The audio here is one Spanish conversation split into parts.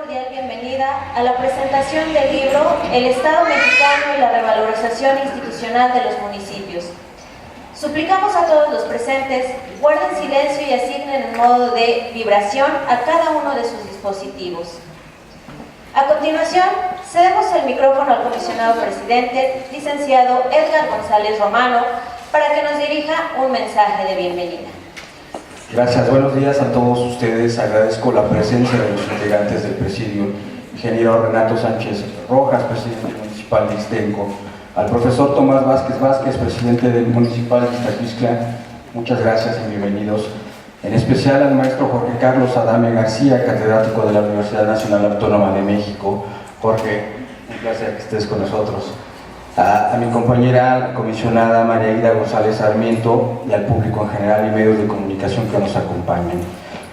cordial bienvenida a la presentación del libro El Estado Mexicano y la revalorización institucional de los municipios. Suplicamos a todos los presentes guarden silencio y asignen en modo de vibración a cada uno de sus dispositivos. A continuación, cedemos el micrófono al comisionado presidente, licenciado Edgar González Romano, para que nos dirija un mensaje de bienvenida. Gracias, buenos días a todos ustedes. Agradezco la presencia de los integrantes del presidio, ingeniero Renato Sánchez Rojas, presidente municipal de Ixtenco, al profesor Tomás Vázquez, presidente del municipal de Ixtacuistla, muchas gracias y bienvenidos. En especial al maestro Jorge Carlos Adame García, catedrático de la Universidad Nacional Autónoma de México. Jorge, un placer que estés con nosotros. A mi compañera comisionada María Aida González Sarmiento y al público en general y medios de comunicación que nos acompañan.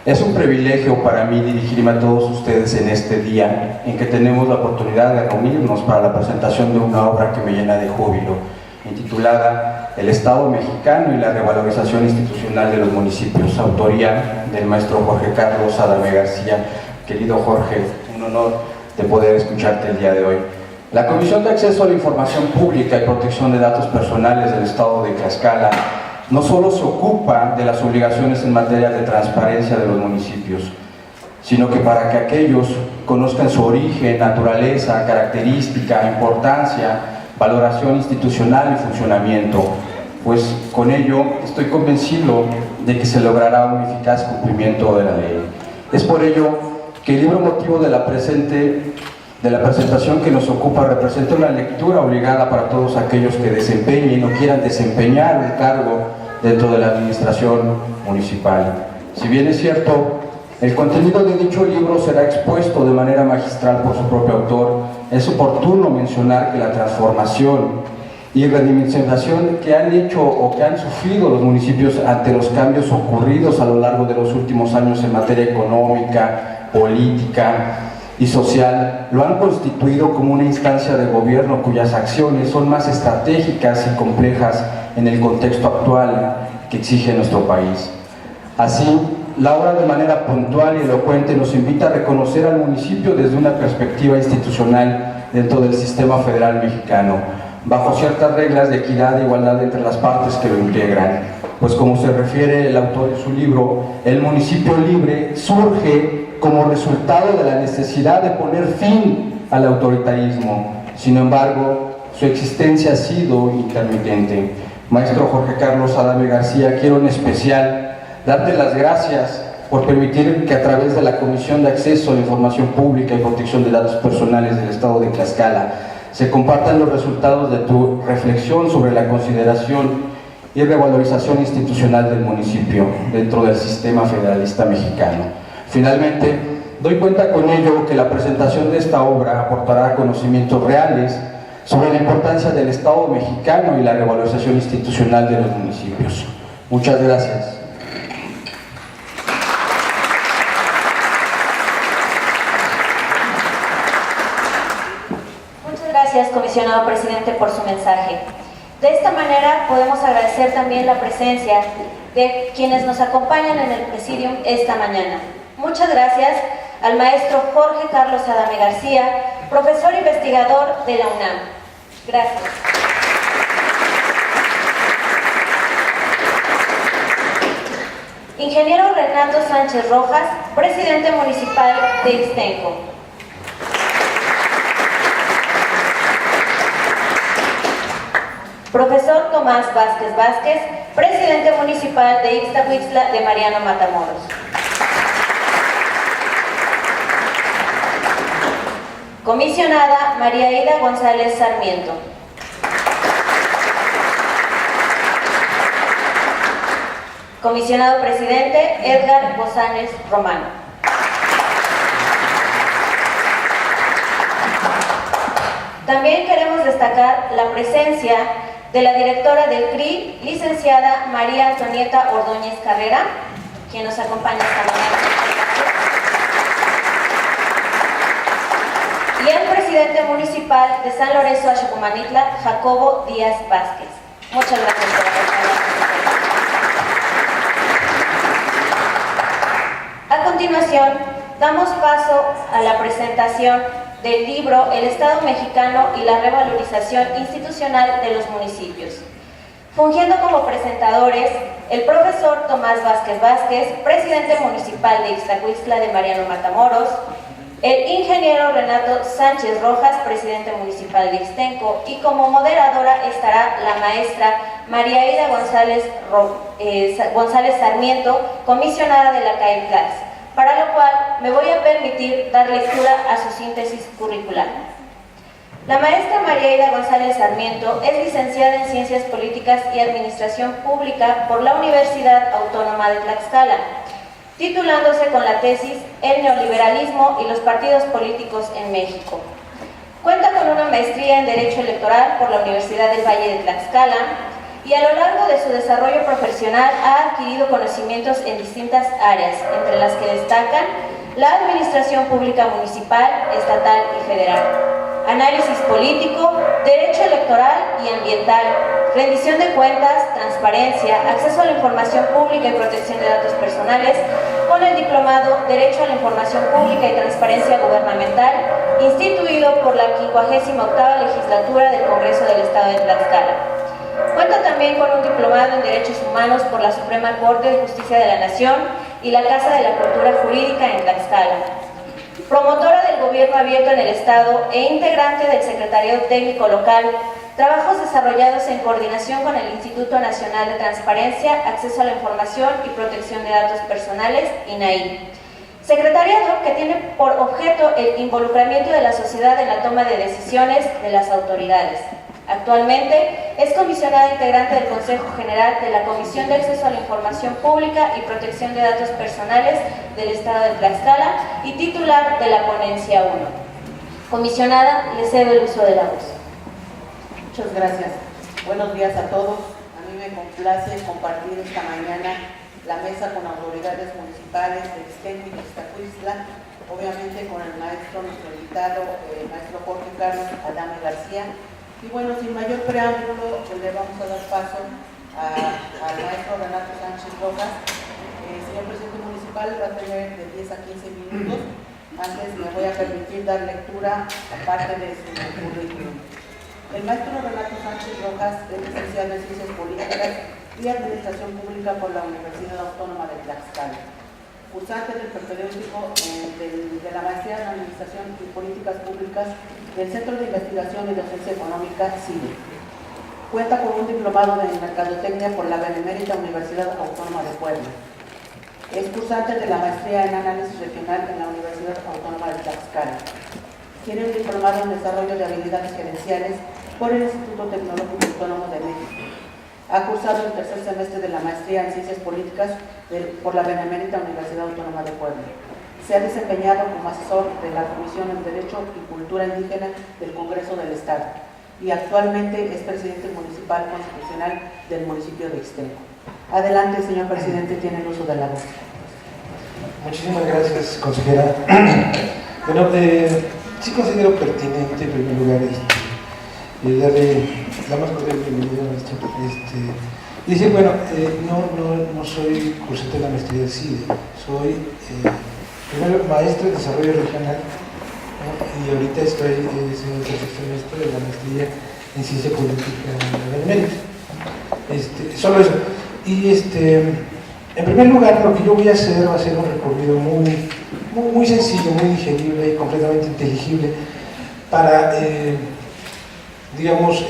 Es un privilegio para mí dirigirme a todos ustedes en este día en que tenemos la oportunidad de reunirnos para la presentación de una obra que me llena de júbilo, intitulada El Estado Mexicano y la revalorización institucional de los municipios, autoría del maestro Jorge Carlos Adame García. Querido Jorge, un honor de poder escucharte el día de hoy. La Comisión de Acceso a la Información Pública y Protección de Datos Personales del Estado de Tlaxcala no solo se ocupa de las obligaciones en materia de transparencia de los municipios, sino que para que aquellos conozcan su origen, naturaleza, característica, importancia, valoración institucional y funcionamiento, pues con ello estoy convencido de que se logrará un eficaz cumplimiento de la ley. Es por ello que el libro motivo de la presentación que nos ocupa representa una lectura obligada para todos aquellos que desempeñen o quieran desempeñar un cargo dentro de la administración municipal. Si bien es cierto, el contenido de dicho libro será expuesto de manera magistral por su propio autor, es oportuno mencionar que la transformación y redimensionación que han hecho o que han sufrido los municipios ante los cambios ocurridos a lo largo de los últimos años en materia económica, política y social, lo han constituido como una instancia de gobierno cuyas acciones son más estratégicas y complejas en el contexto actual que exige nuestro país. Así, la obra de manera puntual y elocuente nos invita a reconocer al municipio desde una perspectiva institucional dentro del sistema federal mexicano, bajo ciertas reglas de equidad e igualdad entre las partes que lo integran. Pues como se refiere el autor en su libro, el municipio libre surge como resultado de la necesidad de poner fin al autoritarismo. Sin embargo, su existencia ha sido intermitente. Maestro Jorge Carlos Adame García, quiero en especial darte las gracias por permitir que a través de la Comisión de Acceso a la Información Pública y Protección de Datos Personales del Estado de Tlaxcala se compartan los resultados de tu reflexión sobre la consideración y revalorización institucional del municipio dentro del sistema federalista mexicano. Finalmente, doy cuenta con ello que la presentación de esta obra aportará conocimientos reales sobre la importancia del Estado mexicano y la revalorización institucional de los municipios. Muchas gracias. Muchas gracias, comisionado presidente, por su mensaje. De esta manera podemos agradecer también la presencia de quienes nos acompañan en el presidium esta mañana. Muchas gracias al maestro Jorge Carlos Adame García, profesor investigador de la UNAM. Gracias. Ingeniero Renato Sánchez Rojas, presidente municipal de Ixtenco. Profesor Tomás Vázquez, presidente municipal de Ixtacuistla de Mariano Matamoros. Comisionada María Aida González Sarmiento. Comisionado presidente Edgar González Romano. También queremos destacar la presencia de la directora del CRI, licenciada María Antonieta Ordóñez Carrera, quien nos acompaña esta mañana. Y el presidente municipal de San Lorenzo Axocomanitla, Jacobo Díaz Vázquez. Muchas gracias por acompañarnos. A continuación, damos paso a la presentación del libro El Estado Mexicano y la Revalorización Institucional de los Municipios. Fungiendo como presentadores, el profesor Tomás Vázquez Vázquez, presidente municipal de Ixtacuistla de Mariano Matamoros, el ingeniero Renato Sánchez Rojas, presidente municipal de Ixtenco, y como moderadora estará la maestra María Ida González Sarmiento, comisionada de la CAEPLAX, para lo cual me voy a permitir dar lectura a su síntesis curricular. La maestra María Ida González Sarmiento es licenciada en Ciencias Políticas y Administración Pública por la Universidad Autónoma de Tlaxcala, titulándose con la tesis El neoliberalismo y los partidos políticos en México. Cuenta con una maestría en Derecho Electoral por la Universidad del Valle de Tlaxcala y a lo largo de su desarrollo profesional ha adquirido conocimientos en distintas áreas, entre las que destacan la administración pública municipal, estatal y federal, análisis político, derecho electoral y ambiental, rendición de cuentas, transparencia, acceso a la información pública y protección de datos personales, con el diplomado Derecho a la Información Pública y Transparencia Gubernamental, instituido por la 58ª Legislatura del Congreso del Estado de Tlaxcala. Cuenta también con un diplomado en Derechos Humanos por la Suprema Corte de Justicia de la Nación y la Casa de la Cultura Jurídica en Tlaxcala. Promotora del gobierno abierto en el Estado e integrante del Secretariado Técnico Local, trabajos desarrollados en coordinación con el Instituto Nacional de Transparencia, Acceso a la Información y Protección de Datos Personales, INAI. Secretariado que tiene por objeto el involucramiento de la sociedad en la toma de decisiones de las autoridades. Actualmente es comisionada integrante del Consejo General de la Comisión de Acceso a la Información Pública y Protección de Datos Personales del Estado de Tlaxcala y titular de la Ponencia 1. Comisionada, le cedo el uso de la voz. Muchas gracias. Buenos días a todos. A mí me complace compartir esta mañana la mesa con autoridades municipales de Ixtenco y Ixtacuistla, obviamente con el maestro, nuestro invitado, el maestro Jorge Carlos Adame García. Y bueno, sin mayor preámbulo, le vamos a dar paso al maestro Renato Sánchez Rojas. Señor presidente municipal, va a tener de 10 a 15 minutos. Antes me voy a permitir dar lectura a parte de su currículum. El maestro Renato Sánchez Rojas es licenciado en Ciencias Políticas y Administración Pública por la Universidad Autónoma de Tlaxcala. Cursante del propedéutico de la maestría en Administración y Políticas Públicas del Centro de Investigación y Docencia Económica, CIDE. Cuenta con un diplomado de Mercadotecnia por la Benemérita Universidad Autónoma de Puebla. Es cursante de la maestría en Análisis Regional en la Universidad Autónoma de Tlaxcala. Tiene un diplomado en Desarrollo de Habilidades Gerenciales por el Instituto Tecnológico Autónomo de México. Ha cursado el tercer semestre de la maestría en Ciencias Políticas por la Benemérita Universidad Autónoma de Puebla. Se ha desempeñado como asesor de la Comisión en Derecho y Cultura Indígena del Congreso del Estado y actualmente es presidente municipal constitucional del municipio de Ixtenco. Adelante, señor presidente, tiene el uso de la voz. Muchísimas gracias, consejera. Bueno, sí considero pertinente, en primer lugar, darle la más cordial bienvenida a nuestro. Dice, bueno, no soy cursante de la maestría del CIDE, soy primero maestro de desarrollo regional, ¿no? Y ahorita estoy en el tercer semestre de la maestría en ciencia política en la Benemérita. Solo eso. Y en primer lugar, lo que yo voy a hacer va a ser un recorrido muy sencillo, muy digerible y completamente inteligible para, digamos,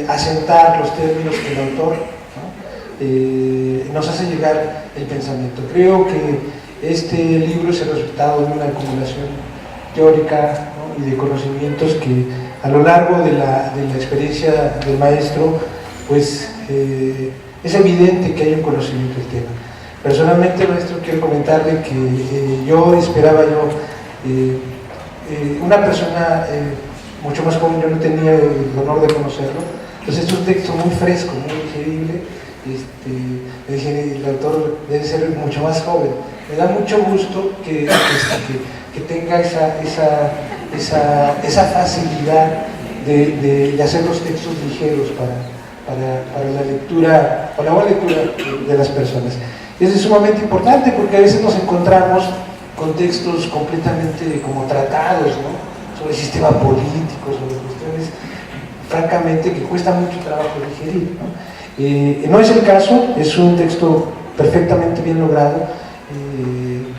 asentar los términos que el autor, ¿no? Nos hace llegar el pensamiento. Creo que este libro es el resultado de una acumulación teórica, ¿no? Y de conocimientos que a lo largo de la experiencia del maestro, pues es evidente que hay un conocimiento del tema. Personalmente, maestro, quiero comentarle que yo esperaba una persona mucho más joven, yo no tenía el honor de conocerlo, entonces es un texto muy fresco, muy digerible. Me dije, el autor debe ser mucho más joven. Me da mucho gusto que tenga esa facilidad de hacer los textos ligeros para la lectura, para la buena lectura de las personas. Eso es sumamente importante porque a veces nos encontramos contextos completamente como tratados, ¿no? Sobre el sistema político, sobre cuestiones francamente que cuesta mucho trabajo digerir, ¿no? No es el caso, es un texto perfectamente bien logrado.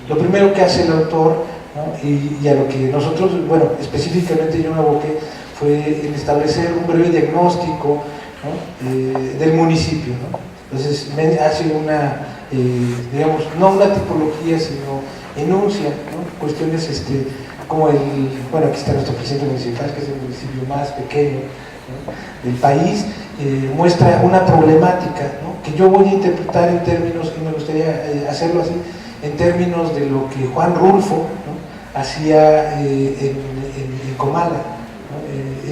Lo primero que hace el autor, ¿no? y a lo que nosotros, bueno, específicamente yo me aboqué, fue el establecer un breve diagnóstico, ¿no? Del municipio, ¿no? Entonces hace una, digamos, no una tipología, sino enuncia, ¿no? Cuestiones como bueno, aquí está nuestro presidente municipal, que es el municipio más pequeño, ¿no? del país, muestra una problemática, ¿no? que yo voy a interpretar en términos, y me gustaría hacerlo así, en términos de lo que Juan Rulfo, ¿no? hacía en Comala, ¿no?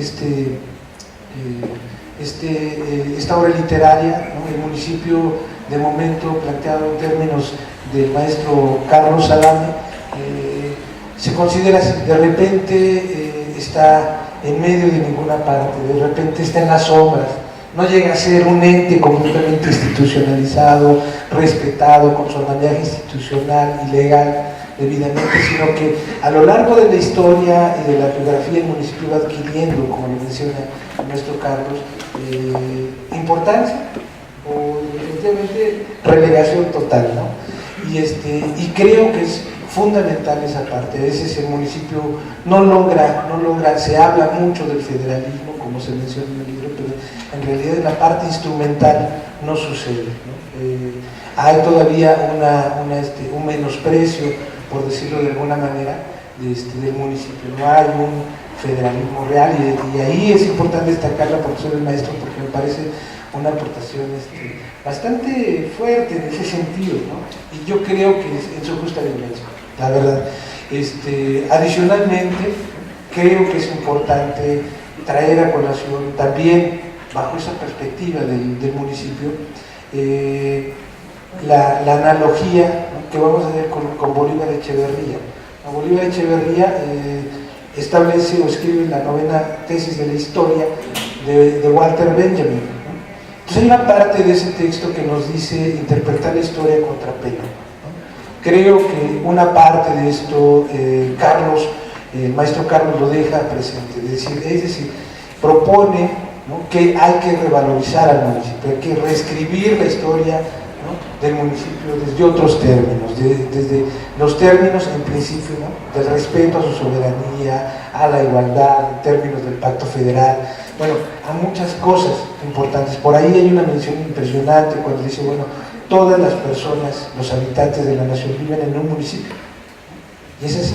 Esta obra literaria, ¿no? el municipio de momento planteado en términos del maestro Carlos Salame, se considera así, de repente está en medio de ninguna parte, de repente está en las sombras, no llega a ser un ente completamente institucionalizado, respetado, con su andamiaje institucional y legal debidamente, sino que a lo largo de la historia y de la biografía el municipio va adquiriendo, como lo menciona el maestro Carlos, importancia o definitivamente relegación total, ¿no? Y creo que es fundamental esa parte. A veces el municipio no logra, se habla mucho del federalismo, como se menciona en el libro, pero en realidad en la parte instrumental no sucede, ¿no? Hay todavía un menosprecio, por decirlo de alguna manera, del municipio. No hay un federalismo real, y ahí es importante destacar la aportación del maestro, porque me parece una aportación bastante fuerte en ese sentido, ¿no? Y yo creo que es en su justa dimensión, la verdad. Adicionalmente, creo que es importante traer a colación también, bajo esa perspectiva del municipio, la analogía, ¿no? que vamos a ver con Bolívar Echeverría. Bolívar Echeverría establece o escribe la novena tesis de la historia de Walter Benjamin, ¿no? Entonces hay una parte de ese texto que nos dice interpretar la historia contra pena, ¿no? Creo que una parte de esto el maestro Carlos lo deja presente, es decir, propone, ¿no? que hay que revalorizar al municipio, hay que reescribir la historia, ¿no? del municipio desde otros términos, desde los términos en principio, ¿no? del respeto a su soberanía, a la igualdad, en términos del pacto federal, bueno, a muchas cosas importantes. Por ahí hay una mención impresionante cuando dice, bueno, todas las personas, los habitantes de la nación viven en un municipio, y es así,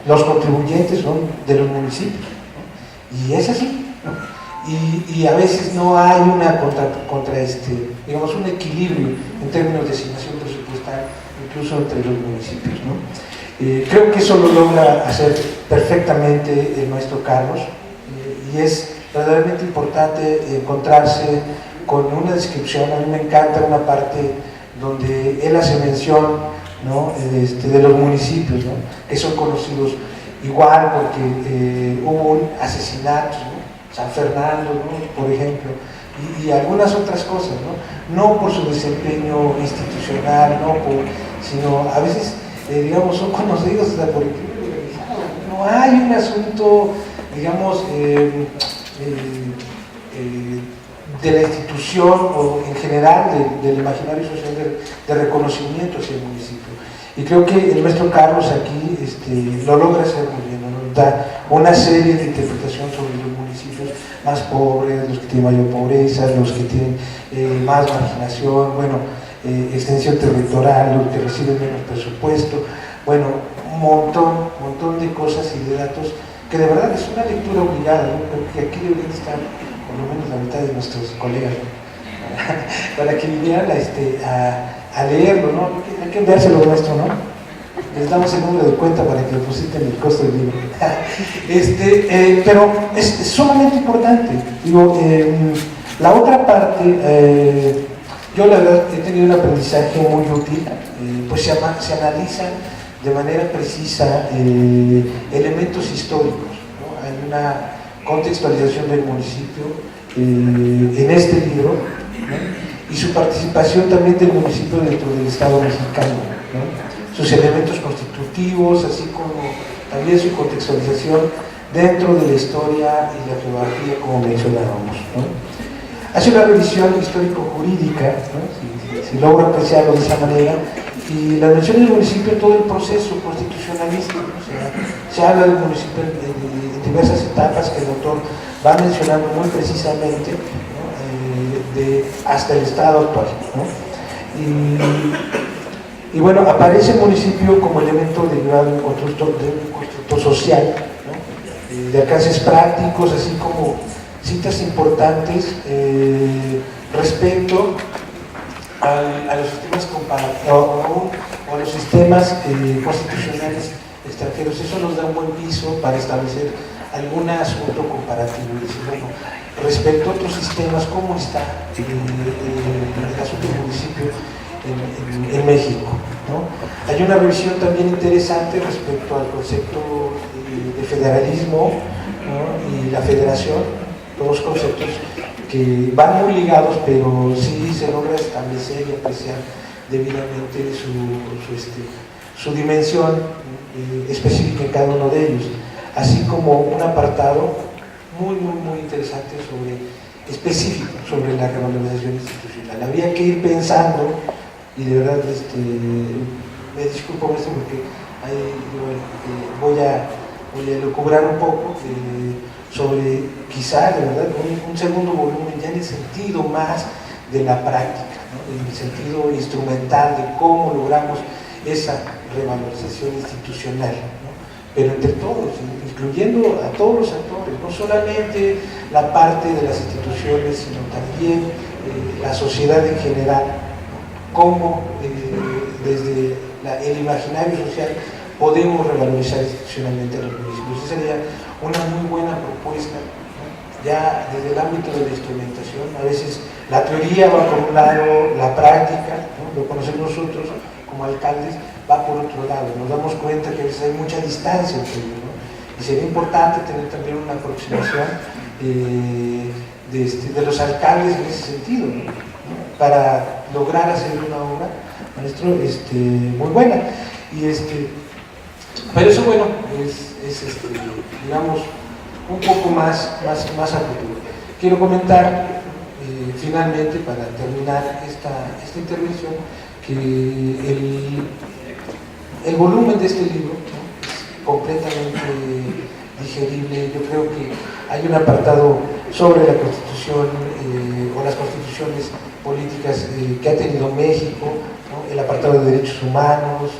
los contribuyentes son de los municipios, ¿no? y es así, ¿no? Y a veces no hay una digamos, un equilibrio en términos de asignación presupuestal, incluso entre los municipios, ¿no? Creo que eso lo logra hacer perfectamente el maestro Carlos, y es verdaderamente importante encontrarse con una descripción. A mí me encanta una parte donde él hace mención, ¿no? de los municipios, ¿no? que son conocidos igual porque hubo un asesinato, ¿no? San Fernando, ¿no? por ejemplo, y algunas otras cosas, no por su desempeño institucional, sino a veces, digamos, son conocidos hasta por el crimen organizado. No hay un asunto, digamos, de la institución o en general del imaginario social de reconocimiento hacia el municipio. Y creo que el maestro Carlos aquí lo logra hacer muy bien, ¿no? Nos da una serie de interpretaciones sobre los municipios más pobres, los que tienen mayor pobreza, los que tienen más marginación, bueno, extensión territorial, los que reciben menos presupuesto, bueno, un montón de cosas y de datos que de verdad es una lectura obligada, ¿no? Creo que aquí deberían estar por lo menos la mitad de nuestros colegas, ¿no? para que vinieran a leerlo, ¿no? Hay que enviárselo nuestro, ¿no? Les damos el número de cuenta para que depositen el costo del libro. Pero es sumamente importante. Digo, la otra parte, yo la verdad he tenido un aprendizaje muy útil, pues se analizan de manera precisa elementos históricos, ¿no? Hay una contextualización del municipio en este libro, ¿no? Y su participación también del municipio dentro del Estado mexicano, ¿no? Sus elementos constitutivos, constructivos, así como también su contextualización dentro de la historia y la geografía, como mencionábamos, ¿no? Hace una revisión histórico-jurídica, ¿no? si logro apreciarlo de esa manera, y la mención del municipio en todo el proceso constitucionalista, ¿no? O sea, se habla del municipio en diversas etapas que el autor va mencionando muy precisamente, ¿no? Hasta el estado actual, ¿no? Y bueno, aparece el municipio como elemento derivado de un constructo social, ¿no? De alcances prácticos, así como citas importantes respecto a los sistemas comparativos o a los sistemas constitucionales extranjeros. Eso nos da un buen piso para establecer algún asunto comparativo y decir, bueno, respecto a otros sistemas, ¿cómo está el asunto del municipio en México, ¿no? Hay una revisión también interesante respecto al concepto de federalismo, ¿no? Y la federación, dos conceptos que van muy ligados, pero sí se logra establecer y apreciar debidamente su dimensión específica en cada uno de ellos, así como un apartado muy interesante específico sobre la revalorización institucional. Había que ir pensando, y de verdad me disculpo esto porque ahí voy a lucubrar un poco sobre quizá de verdad un segundo volumen ya en el sentido más de la práctica, ¿no? En el sentido instrumental de cómo logramos esa revalorización institucional, ¿no? Pero entre todos, incluyendo a todos los actores, no solamente la parte de las instituciones, sino también la sociedad en general, ¿no? Cómo desde el imaginario social podemos revalorizar institucionalmente a los municipios. Esa sería una muy buena propuesta, ¿no? Ya desde el ámbito de la instrumentación. A veces la teoría va por un lado, la práctica, ¿no? Lo conocemos nosotros como alcaldes, va por otro lado. Nos damos cuenta que a veces hay mucha distancia entre ellos, ¿no? Y sería importante tener también una aproximación de los alcaldes en ese sentido, ¿no? Para lograr hacer una obra, maestro, muy buena. Pero eso, bueno, es digamos, un poco más a futuro. Quiero comentar, finalmente, para terminar esta intervención, que el volumen de este libro, ¿no? Es completamente digerible. Yo creo que hay un apartado sobre la Constitución o las constituciones políticas que ha tenido México, ¿no? El apartado de derechos humanos,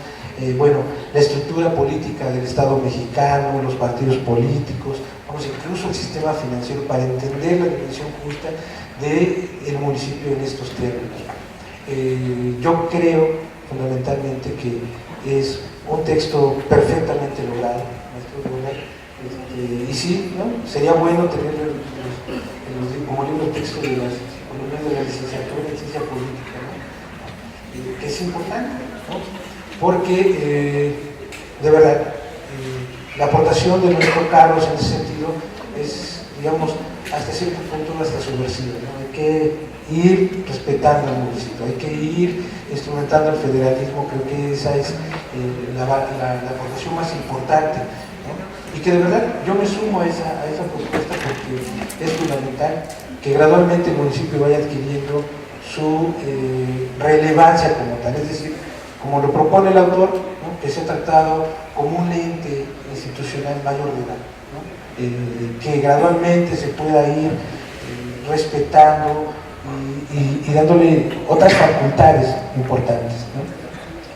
bueno, la estructura política del Estado mexicano, los partidos políticos, vamos, incluso el sistema financiero, para entender la dimensión justa del municipio en estos términos. Yo creo fundamentalmente que es un texto perfectamente logrado, y sí, ¿no? Sería bueno tener como libro de texto de la licenciatura en ciencia política, ¿no? Que es importante, ¿no? Porque de verdad la aportación de nuestro Carlos en ese sentido es, digamos, hasta cierto punto hasta subversiva, ¿no? Hay que ir respetando al municipio, hay que ir instrumentando el federalismo. Creo que esa es la aportación más importante, ¿no? Y que de verdad yo me sumo a esa propuesta, porque es fundamental que gradualmente el municipio vaya adquiriendo su relevancia como tal, es decir, como lo propone el autor, ¿no? Que sea tratado como un ente institucional mayor de edad, ¿no? Que gradualmente se pueda ir respetando y dándole otras facultades importantes, ¿no?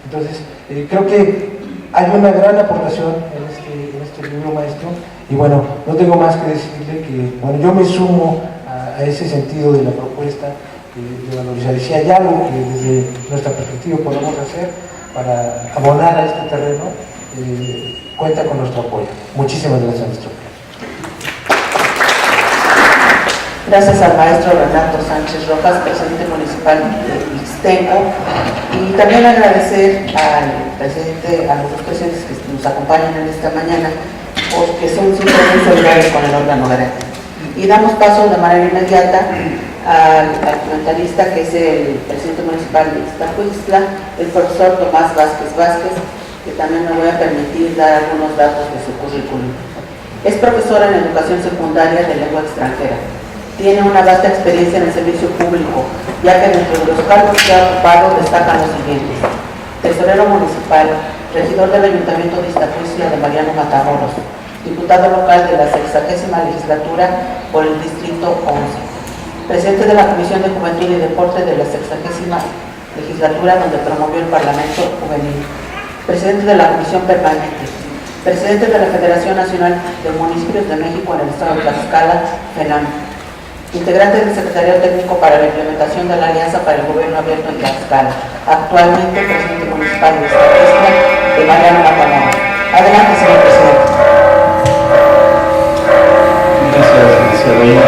Entonces, creo que hay una gran aportación en este libro, maestro, y bueno, no tengo más que decirle que, bueno, yo me sumo a ese sentido de la propuesta de valorizar. Si hay algo que desde nuestra perspectiva podemos hacer para abonar a este terreno, cuenta con nuestro apoyo. Muchísimas gracias, maestro. Gracias al maestro Renato Sánchez Rojas, presidente municipal de Ixtenco, y también agradecer al presidente, a los dos presidentes que nos acompañan en esta mañana, porque son siempre muy solidarios con el órgano garante. Y damos paso de manera inmediata al comentarista, que es el presidente municipal de Iztacuistla, el profesor Tomás Vázquez Vázquez, que también me voy a permitir dar algunos datos de su currículum. Es profesora en educación secundaria de lengua extranjera. Tiene una vasta experiencia en el servicio público, ya que dentro de los cargos que ha ocupado destacan los siguientes: tesorero municipal, regidor del Ayuntamiento de Iztacuistla de Mariano Matamoros, diputado local de la 60ª legislatura por el Distrito 11, presidente de la Comisión de Juventud y Deporte de la 60ª legislatura, donde promovió el Parlamento Juvenil, presidente de la Comisión Permanente, presidente de la Federación Nacional de Municipios de México en el Estado de Tlaxcala, FENAM, integrante del Secretariado Técnico para la Implementación de la Alianza para el Gobierno Abierto en Tlaxcala, actualmente presidente municipal de Iztacuistla de Mariano Matamoros. Adelante, señor presidente. Gracias, Reina.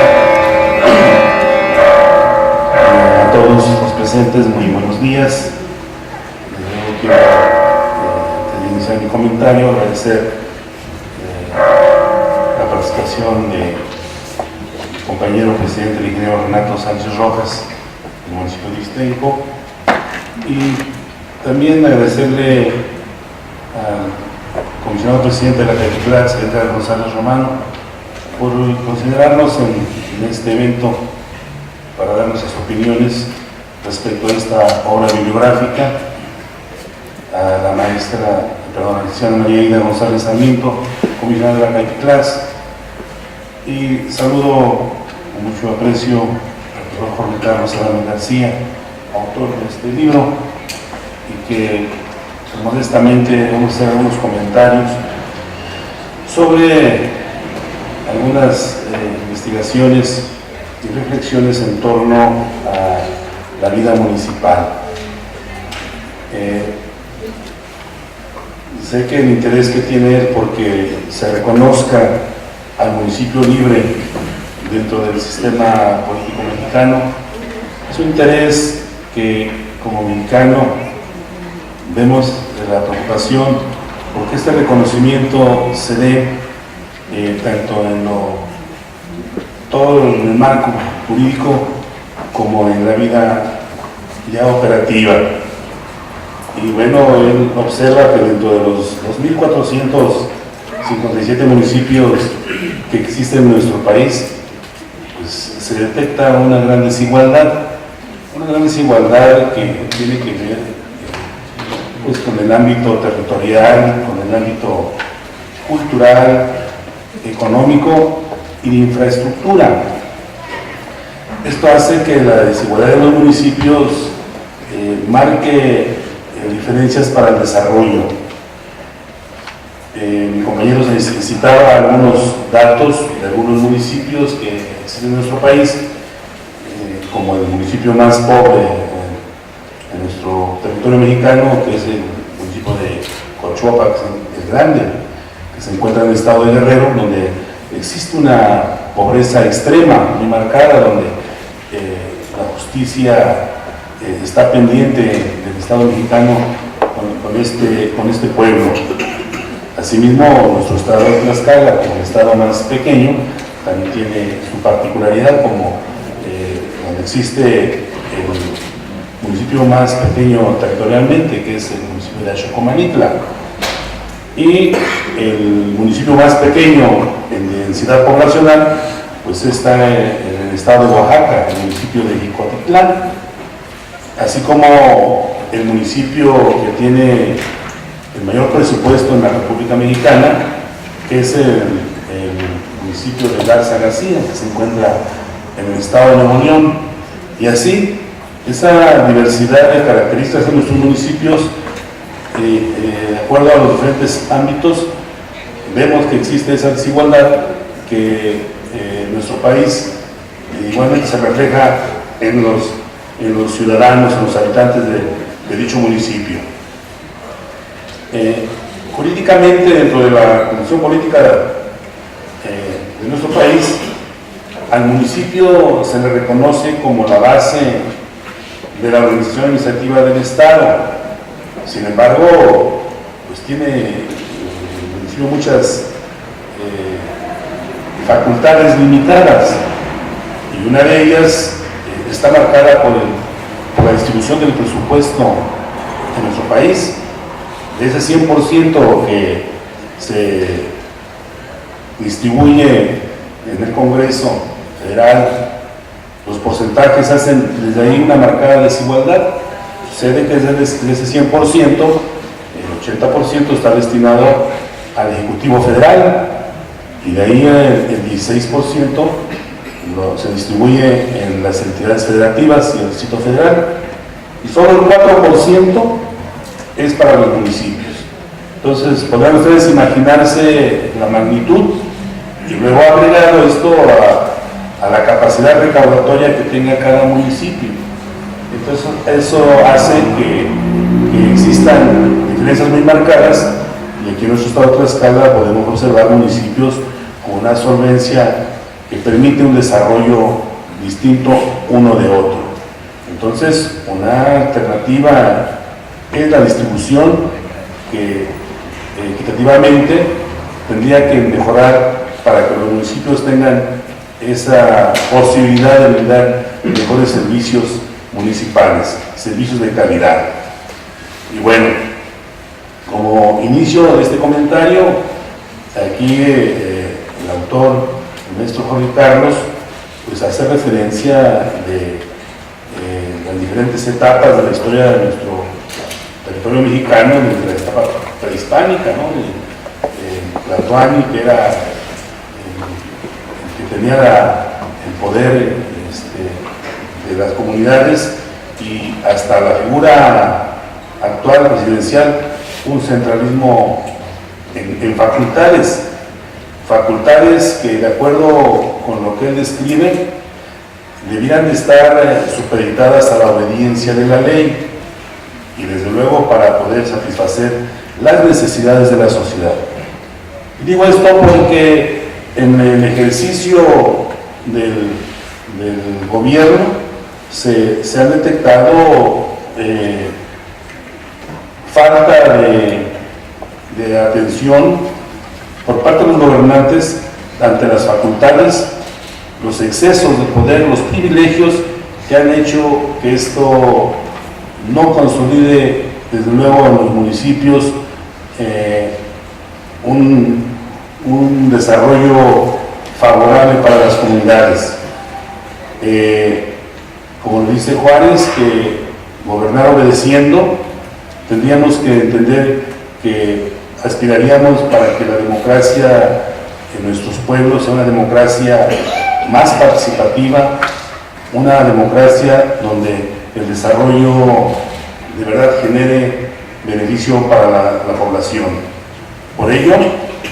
A todos los presentes, muy buenos días. Yo quiero, antes de iniciar mi comentario, agradecer la participación de compañero presidente, el ingeniero Renato Sánchez Rojas, del municipio de Ixtenco, y también agradecerle al comisionado presidente de la CAIPICLAC, secretario González Romano, por considerarnos en este evento para dar nuestras opiniones respecto a esta obra bibliográfica, a la licenciada María Ida González Sarmiento, comisionada de la CAIPICLAC, y saludo con mucho aprecio al profesor Jorge Carlos Adame García, autor de este libro, y que modestamente vamos a hacer algunos comentarios sobre algunas investigaciones y reflexiones en torno a la vida municipal. Sé que el interés que tiene es porque se reconozca al municipio libre dentro del sistema político mexicano. Es un interés que como mexicano vemos la preocupación porque este reconocimiento se dé tanto en todo en el marco jurídico como en la vida ya operativa. Y bueno, él observa que dentro de los 2.457 municipios que existen en nuestro país, pues se detecta una gran desigualdad que tiene que ver pues con el ámbito territorial, con el ámbito cultural, económico y de infraestructura. Esto hace que la desigualdad de los municipios marque diferencias para el desarrollo. Mi compañero citaba algunos datos de algunos municipios que existen en nuestro país, como el municipio más pobre en nuestro territorio mexicano, que es el municipio de Cochuapa, que es grande, que se encuentra en el estado de Guerrero, donde existe una pobreza extrema, muy marcada, donde la justicia está pendiente del Estado mexicano con este pueblo. Asimismo, nuestro estado de Tlaxcala, como el estado más pequeño, también tiene su particularidad, como donde existe el municipio más pequeño territorialmente, que es el municipio de Axocomanitla, y el municipio más pequeño en densidad poblacional, pues está en el estado de Oaxaca, el municipio de Jicotitlán, así como el municipio que tiene el mayor presupuesto en la República Mexicana, que es el municipio de Garza García, que se encuentra en el estado de Nuevo León. Y así, esa diversidad de características de nuestros municipios, de acuerdo a los diferentes ámbitos, vemos que existe esa desigualdad que en nuestro país igualmente se refleja en los ciudadanos, en los habitantes de dicho municipio. Jurídicamente, dentro de la condición política de nuestro país, al municipio se le reconoce como la base de la organización administrativa del Estado. Sin embargo, pues tiene el municipio muchas facultades limitadas, y una de ellas está marcada por la distribución del presupuesto en nuestro país. De ese 100% que se distribuye en el Congreso Federal, los porcentajes hacen desde ahí una marcada desigualdad. Sucede que de ese 100%, el 80% está destinado al Ejecutivo Federal, y de ahí el 16% se distribuye en las entidades federativas y el Distrito Federal, y solo el 4% es para los municipios. Entonces, podrán ustedes imaginarse la magnitud, y luego agregado esto a la capacidad recaudatoria que tenga cada municipio. Entonces, eso hace que existan diferencias muy marcadas, y aquí en nuestro estado de Tlaxcala podemos observar municipios con una solvencia que permite un desarrollo distinto uno de otro. Entonces, una alternativa es la distribución, que equitativamente tendría que mejorar para que los municipios tengan esa posibilidad de brindar mejores servicios municipales, servicios de calidad. Y bueno, como inicio de este comentario, aquí el autor, el maestro Jorge Carlos, pues hace referencia de las diferentes etapas de la historia de nuestro territorio mexicano, desde la etapa prehispánica, ¿no? Tlatoani, que era el que tenía el poder de las comunidades, y hasta la figura actual presidencial, un centralismo en facultades que, de acuerdo con lo que él describe, debieran de estar supeditadas a la obediencia de la ley, y desde luego para poder satisfacer las necesidades de la sociedad. Y digo esto porque en el ejercicio del gobierno se han detectado falta de atención por parte de los gobernantes ante las facultades, los excesos de poder, los privilegios que han hecho que esto no consolide, desde luego, en los municipios un desarrollo favorable para las comunidades. Como dice Juárez, que gobernar obedeciendo, tendríamos que entender que aspiraríamos para que la democracia en nuestros pueblos sea una democracia más participativa, una democracia donde el desarrollo de verdad genere beneficio para la población. Por ello,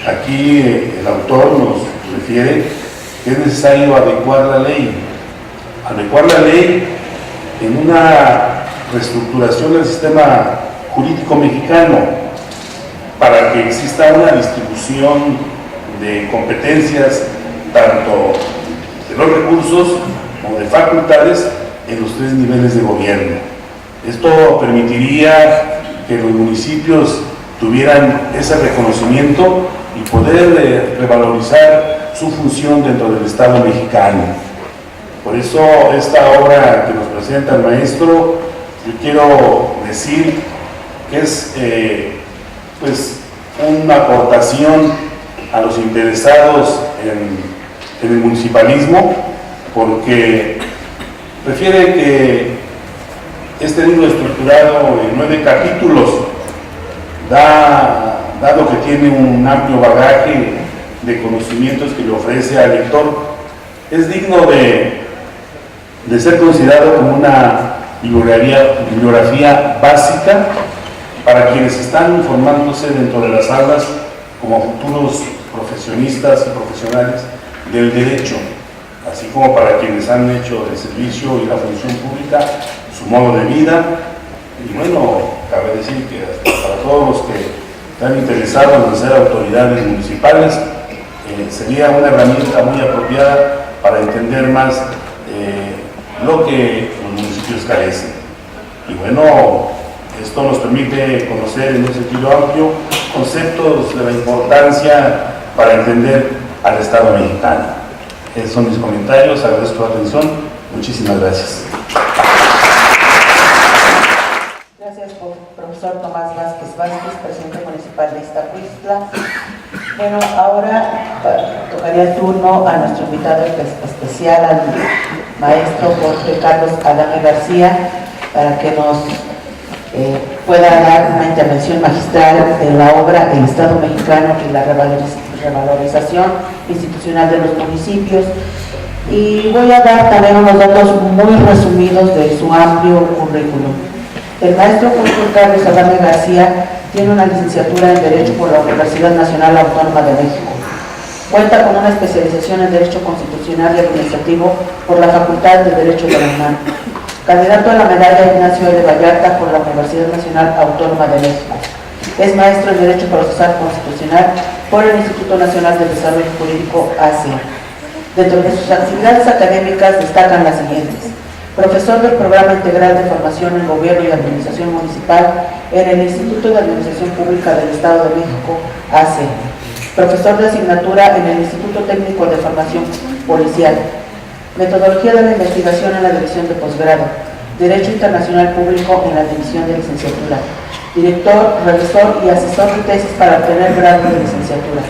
aquí el autor nos refiere que es necesario adecuar la ley en una reestructuración del sistema jurídico mexicano, para que exista una distribución de competencias, tanto de los recursos como de facultades, en los tres niveles de gobierno. Esto permitiría que los municipios tuvieran ese reconocimiento y poder revalorizar su función dentro del Estado mexicano. Por eso, esta obra que nos presenta el maestro, yo quiero decir que es pues una aportación a los interesados en el municipalismo, porque refiere que este libro estructurado en 9 capítulos, dado que tiene un amplio bagaje de conocimientos que le ofrece al lector, es digno de ser considerado como una bibliografía básica para quienes están formándose dentro de las aulas como futuros profesionistas y profesionales del derecho, así como para quienes han hecho el servicio y la función pública su modo de vida. Y bueno, cabe decir que para todos los que están interesados en ser autoridades municipales, sería una herramienta muy apropiada para entender más lo que los municipios carecen. Y bueno, esto nos permite conocer en un sentido amplio conceptos de la importancia para entender al Estado mexicano. Esos son mis comentarios, agradezco su atención, muchísimas gracias. Gracias, profesor. profesor Tomás Vázquez, presidente municipal de Iztacuistla. Bueno, ahora tocaría el turno a nuestro invitado especial, al maestro Jorge Carlos Adame García, para que nos pueda dar una intervención magistral de la obra El Estado Mexicano y la revalorización institucional de los municipios. Y voy a dar también unos datos muy resumidos de su amplio currículum. El maestro Jorge Carlos Adame García tiene una licenciatura en Derecho por la Universidad Nacional Autónoma de México. Cuenta con una especialización en Derecho Constitucional y Administrativo por la Facultad de Derecho de la UNAM. Candidato a la medalla Ignacio L. Vallarta por la Universidad Nacional Autónoma de México. Es maestro en Derecho Procesal Constitucional por el Instituto Nacional de Desarrollo Jurídico ACE. Dentro de sus actividades académicas destacan las siguientes: profesor del Programa Integral de Formación en Gobierno y Administración Municipal en el Instituto de Administración Pública del Estado de México, ACE. Profesor de asignatura en el Instituto Técnico de Formación Policial. Metodología de la investigación en la Dirección de Posgrado. Derecho Internacional Público en la División de Licenciatura. Director, revisor y asesor de tesis para obtener grado de licenciatura.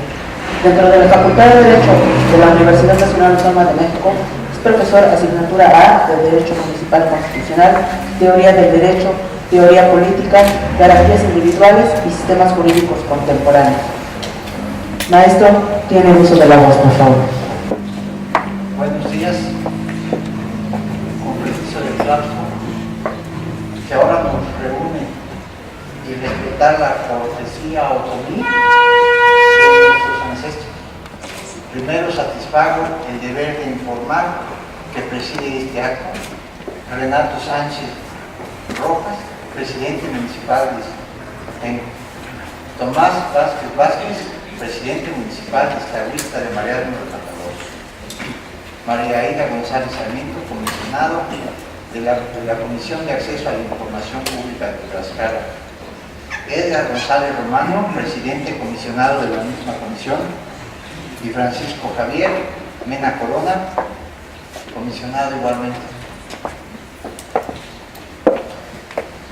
Dentro de la Facultad de Derecho de la Universidad Nacional Autónoma de México, es profesor asignatura A de Derecho Municipal Constitucional, Teoría del Derecho, Teoría Política, Garantías Individuales y Sistemas Jurídicos Contemporáneos. Maestro, tiene el uso de la voz, por favor. Buenos días. Con permiso del tráfico, que ahora nos reúne y respetar la cortesía otomí de nuestros ancestros. Primero satisfago el deber de informar que preside este acto Renato Sánchez Rojas, presidente municipal de Tenco. Tomás Vázquez, presidente municipal de Iztacuistla de Mariano de Matamoros. María Aida González Sarmiento, comisionado de la Comisión de Acceso a la Información Pública de Tlaxcala. Edgar González Romano, presidente comisionado de la misma comisión, y Francisco Javier Mena Corona, comisionado igualmente.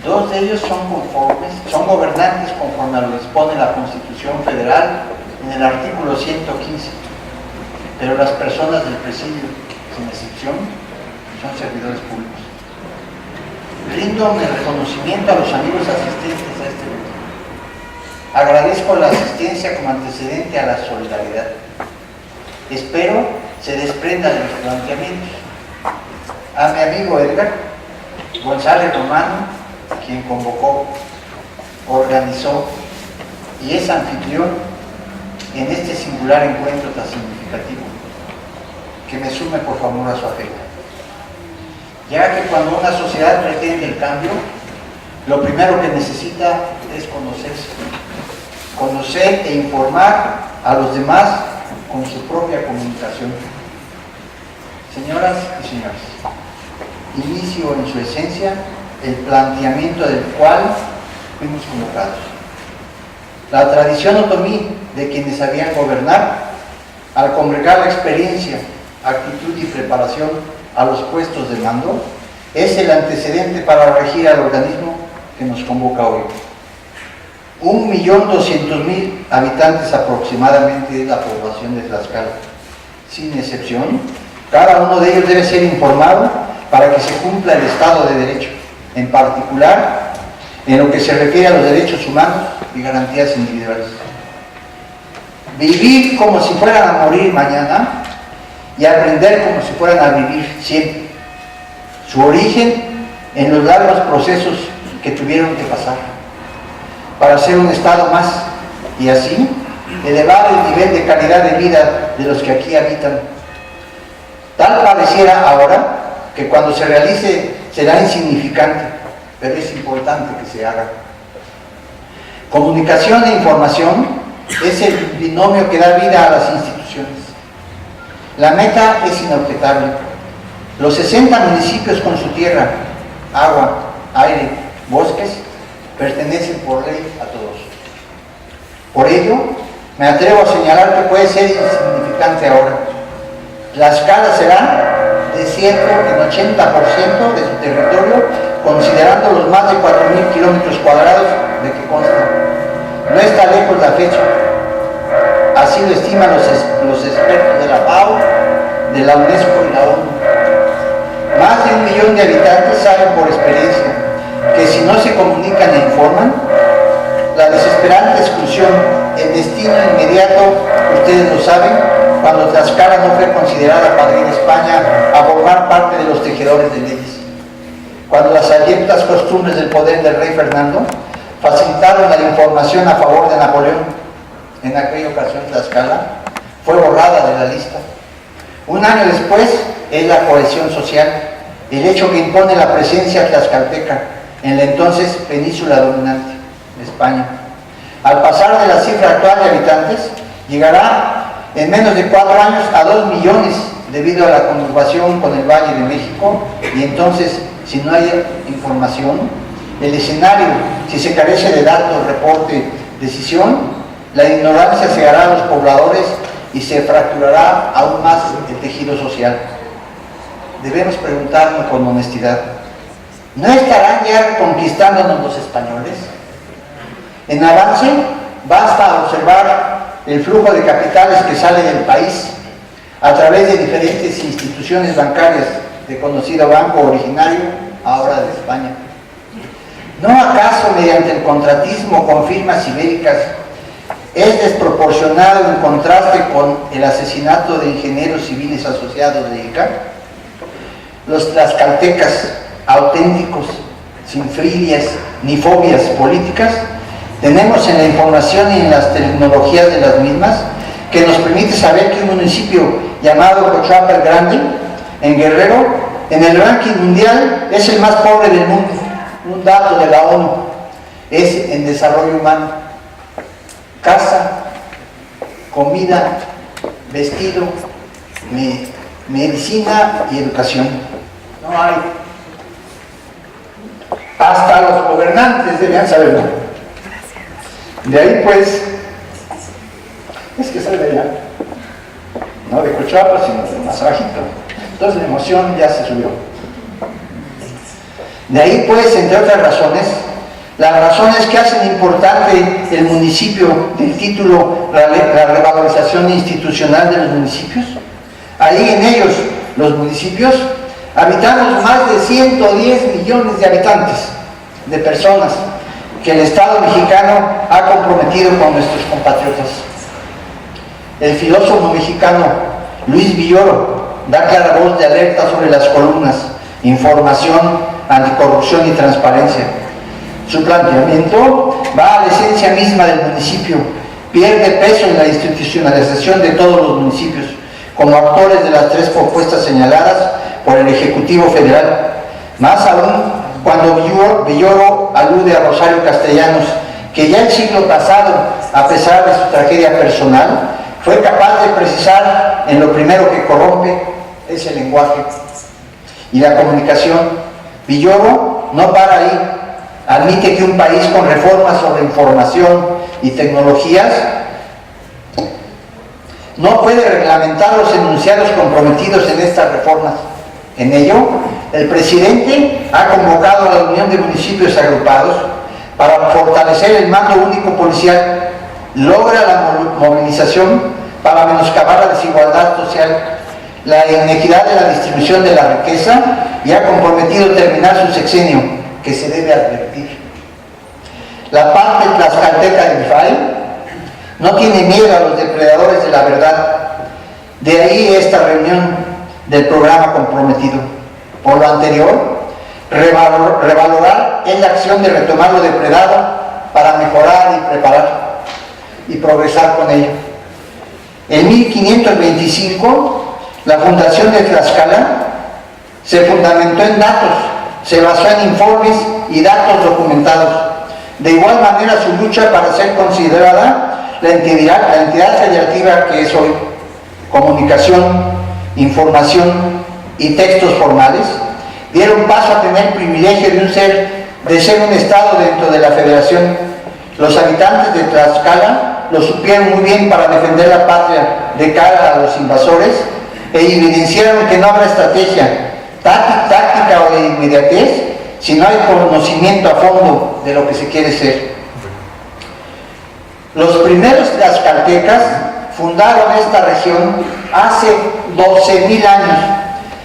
Dos de ellos son gobernantes conforme a lo dispone la Constitución Federal en el artículo 115, pero las personas del presidio, sin excepción, son servidores públicos. Rindo mi reconocimiento a los amigos asistentes a este evento. Agradezco la asistencia como antecedente a la solidaridad. Espero se desprenda de los planteamientos. A mi amigo Edgar González Romano, quien convocó, organizó y es anfitrión en este singular encuentro tan significativo, que me sume por favor a su afecto. Ya que cuando una sociedad pretende el cambio, lo primero que necesita es conocer e informar a los demás con su propia comunicación. Señoras y señores, inicio en su esencia el planteamiento del cual fuimos convocados. La tradición otomí de quienes sabían gobernar, al congregar la experiencia, actitud y preparación a los puestos de mando, es el antecedente para regir al organismo que nos convoca hoy. 1.200.000 habitantes aproximadamente es la población de Tlaxcala. Sin excepción, cada uno de ellos debe ser informado para que se cumpla el Estado de Derecho, en particular en lo que se refiere a los derechos humanos y garantías individuales. Vivir como si fueran a morir mañana y aprender como si fueran a vivir siempre. Su origen en los largos procesos que tuvieron que pasar para ser un Estado más y así elevar el nivel de calidad de vida de los que aquí habitan. Tal pareciera ahora que cuando se realice será insignificante, pero es importante que se haga. Comunicación e información es el binomio que da vida a las instituciones. La meta es inobjetable. Los 60 municipios con su tierra, agua, aire, bosques, pertenecen por ley a todos. Por ello, me atrevo a señalar que puede ser insignificante ahora. Tlaxcala será desierto en 80% de su territorio considerando los más de 4.000 kilómetros cuadrados de que consta. No está lejos la fecha, así lo estiman los expertos de la FAO, de la UNESCO y la ONU. Más de 1 millón de habitantes saben por experiencia que si no se comunican e informan, la desesperante exclusión, el destino inmediato, ustedes lo saben, cuando Tlaxcala no fue considerada para ir a España a formar parte de los tejedores de leyes. Cuando las abyectas costumbres del poder del rey Fernando facilitaron la información a favor de Napoleón, en aquella ocasión Tlaxcala fue borrada de la lista. Un año después es la cohesión social, el hecho que impone la presencia tlaxcalteca en la entonces península dominante de España. Al pasar de la cifra actual de habitantes, llegará en menos de 4 años a 2 millones debido a la conurbación con el Valle de México, y entonces, si no hay información, el escenario, si se carece de datos, reporte, decisión, la ignorancia cegará a los pobladores y se fracturará aún más el tejido social. Debemos preguntarnos con honestidad, ¿no estarán ya conquistándonos los españoles? En avance, basta observar el flujo de capitales que sale del país a través de diferentes instituciones bancarias de conocido banco originario, ahora de España. ¿No acaso mediante el contratismo con firmas ibéricas es desproporcionado en contraste con el asesinato de ingenieros civiles asociados de ICA? Los tlaxcaltecas auténticos, sin filias ni fobias políticas, tenemos en la información y en las tecnologías de las mismas que nos permite saber que un municipio llamado Cochuapa el Grande, en Guerrero, en el ranking mundial es el más pobre del mundo. Un dato de la ONU es en desarrollo humano: casa, comida, vestido, medicina y educación. No hay. Hasta los gobernantes debían saberlo. De ahí pues, es que sale de allá, no de Cochuapa, sino de más bajito. Entonces la emoción ya se subió. De ahí pues, entre otras razones, las razones que hacen importante el municipio del título, la revalorización institucional de los municipios. Ahí en ellos, los municipios, habitamos más de 110 millones de habitantes, de personas, que el Estado mexicano ha comprometido con nuestros compatriotas. El filósofo mexicano Luis Villoro da clara voz de alerta sobre las columnas información, anticorrupción y transparencia. Su planteamiento va a la esencia misma del municipio, pierde peso en la institucionalización de todos los municipios, como actores de las 3 propuestas señaladas por el Ejecutivo Federal. Más aún cuando Villoro alude a Rosario Castellanos, que ya el siglo pasado, a pesar de su tragedia personal, fue capaz de precisar en lo primero que corrompe es el lenguaje y la comunicación. Villoro no para ahí, admite que un país con reformas sobre información y tecnologías no puede reglamentar los enunciados comprometidos en estas reformas. En ello, el presidente ha convocado a la Unión de Municipios Agrupados para fortalecer el mando único policial, logra la movilización para menoscabar la desigualdad social, la inequidad de la distribución de la riqueza, y ha comprometido terminar su sexenio, que se debe advertir. La parte tlaxcalteca del FAI no tiene miedo a los depredadores de la verdad. De ahí esta reunión del programa comprometido. Por lo anterior, revalorar es la acción de retomar lo depredado para mejorar y preparar y progresar con ello. En 1525, la fundación de Tlaxcala se fundamentó en datos, se basó en informes y datos documentados. De igual manera, su lucha para ser considerada la entidad federativa que es hoy, comunicación, información y textos formales, dieron paso a tener el privilegio de ser un Estado dentro de la Federación. Los habitantes de Tlaxcala lo supieron muy bien para defender la patria de cara a los invasores e evidenciaron que no habrá estrategia, táctica o de inmediatez si no hay conocimiento a fondo de lo que se quiere ser. Los primeros tlaxcaltecas fundaron esta región hace 12,000 años.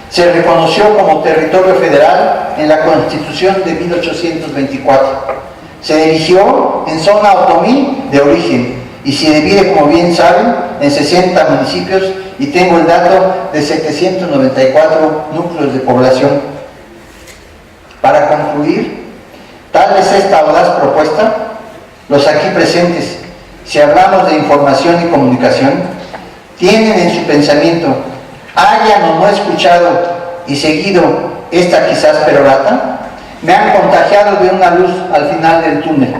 Se reconoció como territorio federal en la Constitución de 1824. Se erigió en zona otomí de origen y se divide, como bien saben, en 60 municipios y tengo el dato de 794 núcleos de población. Para concluir, tal vez esta audaz propuesta, los aquí presentes, si hablamos de información y comunicación, tienen en su pensamiento, hayan o no escuchado y seguido esta quizás perorata, me han contagiado de una luz al final del túnel.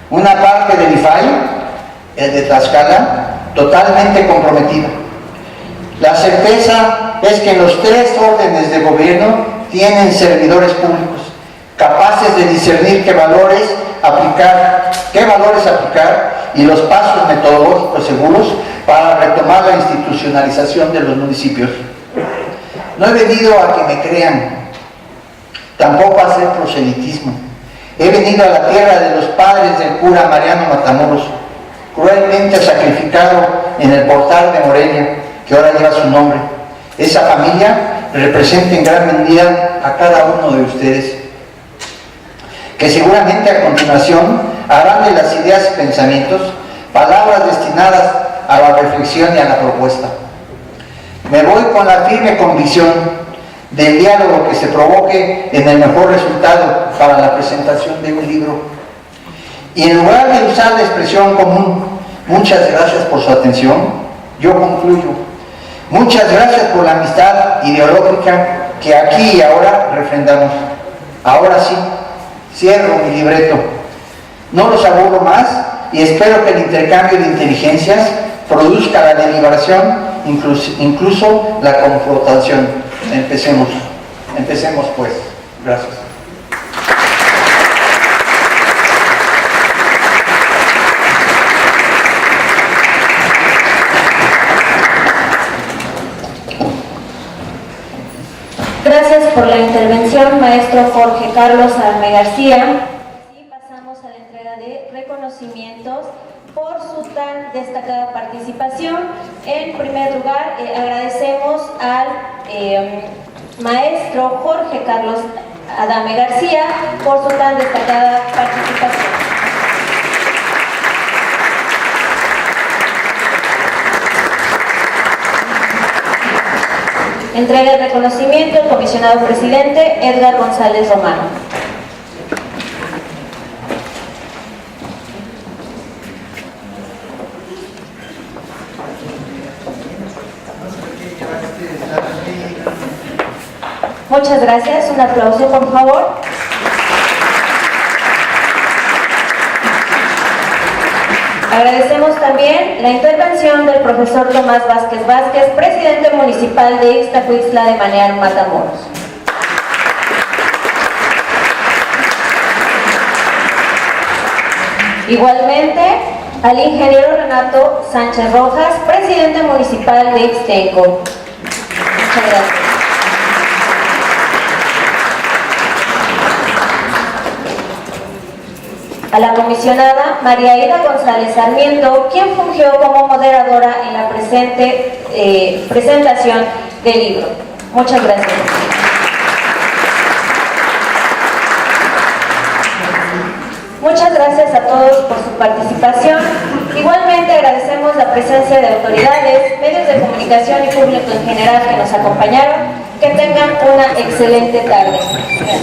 Una parte del IFAI, el de Tlaxcala, totalmente comprometida. La certeza es que los 3 órdenes de gobierno tienen servidores públicos, capaces de discernir qué valores aplicar y los pasos metodológicos seguros para retomar la institucionalización de los municipios. No he venido a que me crean, tampoco a hacer proselitismo. He venido a la tierra de los padres del cura Mariano Matamoros, cruelmente sacrificado en el portal de Morelia, que ahora lleva su nombre. Esa familia representa en gran medida a cada uno de ustedes, que seguramente a continuación harán de las ideas y pensamientos palabras destinadas a la reflexión y a la propuesta. Me voy con la firme convicción del diálogo que se provoque en el mejor resultado para la presentación de un libro. Y en lugar de usar la expresión común, muchas gracias por su atención, yo concluyo. Muchas gracias por la amistad ideológica que aquí y ahora refrendamos. Ahora sí, cierro mi libreto. No los aburro más y espero que el intercambio de inteligencias produzca la deliberación, incluso la confrontación. Empecemos pues. Gracias. Gracias por la intervención, maestro Jorge Carlos Adame García. Y pasamos a la entrega de reconocimientos por su tan destacada participación. En primer lugar, agradecemos al maestro Jorge Carlos Adame García por su tan destacada participación. Entrega el reconocimiento al comisionado presidente Edgar González Romano. Muchas gracias. Un aplauso, por favor. Agradecemos también la intervención del profesor Tomás Vázquez Vázquez, presidente municipal de Ixtacuixtla de Manear, Matamoros. Igualmente, al ingeniero Renato Sánchez Rojas, presidente municipal de Ixtenco. Muchas gracias. A la comisionada María Ida González Sarmiento, quien fungió como moderadora en la presente presentación del libro. Muchas gracias. Muchas gracias a todos por su participación. Igualmente agradecemos la presencia de autoridades, medios de comunicación y público en general que nos acompañaron. Que tengan una excelente tarde. Gracias.